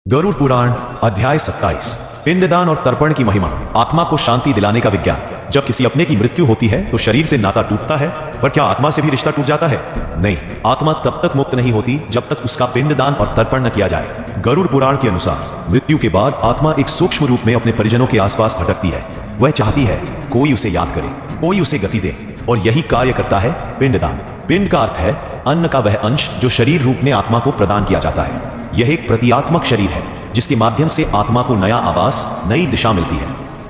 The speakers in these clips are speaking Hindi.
गरुड़ पुराण अध्याय 27 पिंडदान और तर्पण की महिमा। आत्मा को शांति दिलाने का विज्ञान। जब किसी अपने की मृत्यु होती है तो शरीर से नाता टूटता है, पर क्या आत्मा से भी रिश्ता टूट जाता है? नहीं, आत्मा तब तक मुक्त नहीं होती जब तक उसका पिंडदान और तर्पण न किया जाए। गरुड़ पुराण के अनुसार मृत्यु के बाद आत्मा एक सूक्ष्म रूप में अपने परिजनों के आसपास भटकती है। वह चाहती है कोई उसे याद करे, कोई उसे गति दे, और यही कार्य करता है पिंडदान। पिंड का अर्थ है अन्न का वह अंश जो शरीर रूप में आत्मा को प्रदान किया जाता है। यह एक प्रतीकात्मक शरीर है जिसके माध्यम से आत्मा को नया आवास, नई दिशा मिलती है।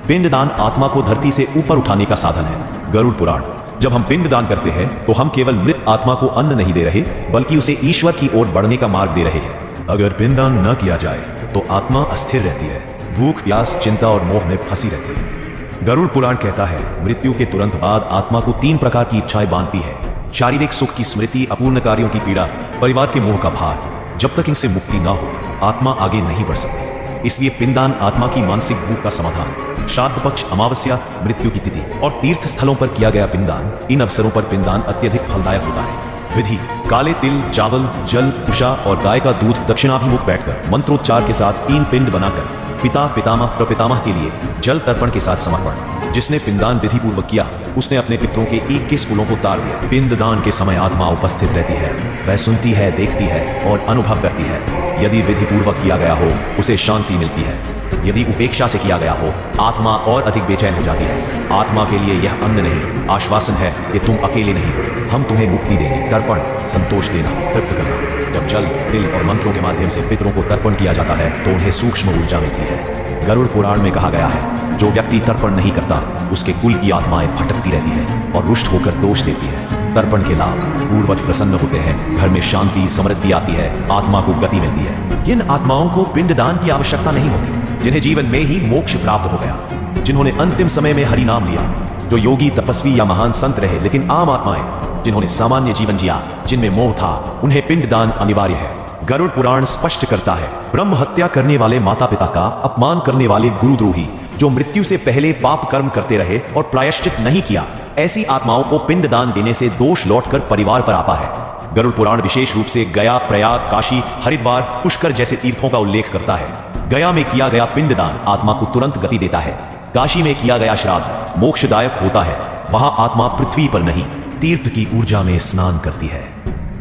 पिंडदान आत्मा को धरती से ऊपर उठाने का साधन है। गरुड़ पुराण। जब हम पिंडदान करते हैं तो हम केवल मृत आत्मा को अन्न नहीं दे रहे, बल्कि उसे ईश्वर की ओर बढ़ने का मार्ग दे रहे हैं। अगर पिंडदान न किया जाए तो आत्मा अस्थिर रहती है, भूख, प्यास, चिंता और मोह में फंसी रहती है। गरुड़ पुराण कहता है मृत्यु के तुरंत बाद आत्मा को 3 प्रकार की इच्छाएं बांधती है। शारीरिक सुख की स्मृति, अपूर्ण कार्यों की पीड़ा, परिवार के मोह का भार। जब तक इनसे मुक्ति ना हो आत्मा आगे नहीं बढ़ सकती। इसलिए पिंडदान आत्मा की मानसिक भूख का समाधान। श्राद्ध पक्ष, अमावस्या, मृत्यु की तिथि और तीर्थ स्थलों पर किया गया पिंडदान, इन अवसरों पर पिंडदान अत्यधिक फलदायक होता है। विधि: काले तिल, चावल, जल, कुशा और गाय का दूध दक्षिणाभिमुख बैठकर मंत्रोच्चार के साथ 3 पिंड बनाकर पिता, पितामह, प्रपितामह के लिए जल तर्पण के साथ समर्पण। जिसने पिंडदान विधि पूर्वक किया उसने अपने पितरों के 21 कुलों को तार दिया। पिंडदान के समय आत्मा उपस्थित रहती है, वह सुनती है, देखती है और अनुभव करती है। यदि विधि पूर्वक किया गया हो उसे शांति मिलती है। यदि उपेक्षा से किया गया हो आत्मा और अधिक बेचैन हो जाती है। आत्मा के लिए यह अन्न नहीं, आश्वासन है कि तुम अकेले नहीं हो, हम तुम्हें मुक्ति देंगे। तर्पण: संतोष देना, तृप्त करना। जब जल, तिल और मंत्रों के माध्यम से पितरों को तर्पण किया जाता है तो उन्हें सूक्ष्म ऊर्जा मिलती है। गरुड़ पुराण में कहा गया है जो व्यक्ति तर्पण नहीं करता उसके कुल की आत्माएं भटकती रहती है और रुष्ट होकर दोष देती है। तर्पण के लाभ: पूर्वज प्रसन्न होते हैं, घर में शांति, समृद्धि आती है, आत्मा को गति मिलती है। किन आत्माओं को पिंडदान की आवश्यकता नहीं होती? जिन्हें जीवन में ही मोक्ष प्राप्त हो गया, जिन्होंने अंतिम समय में हरि नाम लिया, जो योगी, तपस्वी या महान संत रहे। लेकिन आम आत्माएं जिन्होंने सामान्य जीवन जिया, जिनमें मोह था, उन्हें पिंडदान अनिवार्य है। गरुड़ पुराण स्पष्ट करता है ब्रह्म हत्या करने वाले माता पिता का, अपमान करने वाले गुरुद्रोही, जो मृत्यु से पहले पाप कर्म करते रहे और प्रायश्चित नहीं किया, ऐसी आत्माओं को पिंडदान देने से दोष लौटकर परिवार पर आता है। गरुड़ पुराण विशेष रूप से गया, प्रयाग, काशी, हरिद्वार, पुष्कर जैसे तीर्थों का उल्लेख करता है। गया में किया गया पिंडदान आत्मा को तुरंत गति देता है। काशी में किया गया श्राद्ध मोक्षदायक होता है। वहां आत्मा पृथ्वी पर नहीं, तीर्थ की ऊर्जा में स्नान करती है।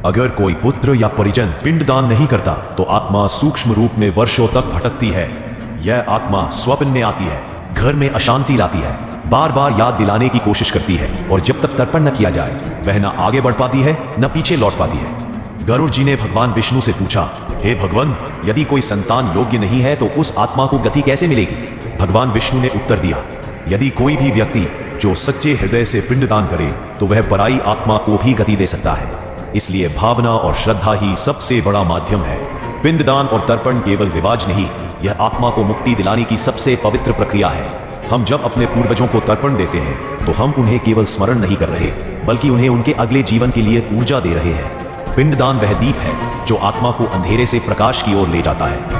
अगर कोई पुत्र या परिजन पिंडदान नहीं करता तो आत्मा सूक्ष्म रूप में वर्षों तक भटकती है। यह आत्मा स्वप्न में आती है, घर में अशांति लाती है, बार बार याद दिलाने की कोशिश करती है, और जब तक तर्पण न किया जाए वह न आगे बढ़ पाती है न पीछे लौट पाती है। गरुड़ जी ने भगवान विष्णु से पूछा, हे भगवान, यदि कोई संतान योग्य नहीं है तो उस आत्मा को गति कैसे मिलेगी? भगवान विष्णु ने उत्तर दिया, यदि कोई भी व्यक्ति जो सच्चे हृदय से पिंडदान करे तो वह पराई आत्मा को भी गति दे सकता है। इसलिए भावना और श्रद्धा ही सबसे बड़ा माध्यम है। पिंडदान और तर्पण केवल रिवाज नहीं, यह आत्मा को मुक्ति दिलाने की सबसे पवित्र प्रक्रिया है। हम जब अपने पूर्वजों को तर्पण देते हैं तो हम उन्हें केवल स्मरण नहीं कर रहे, बल्कि उन्हें उनके अगले जीवन के लिए ऊर्जा दे रहे हैं। पिंडदान वह दीप है जो आत्मा को अंधेरे से प्रकाश की ओर ले जाता है।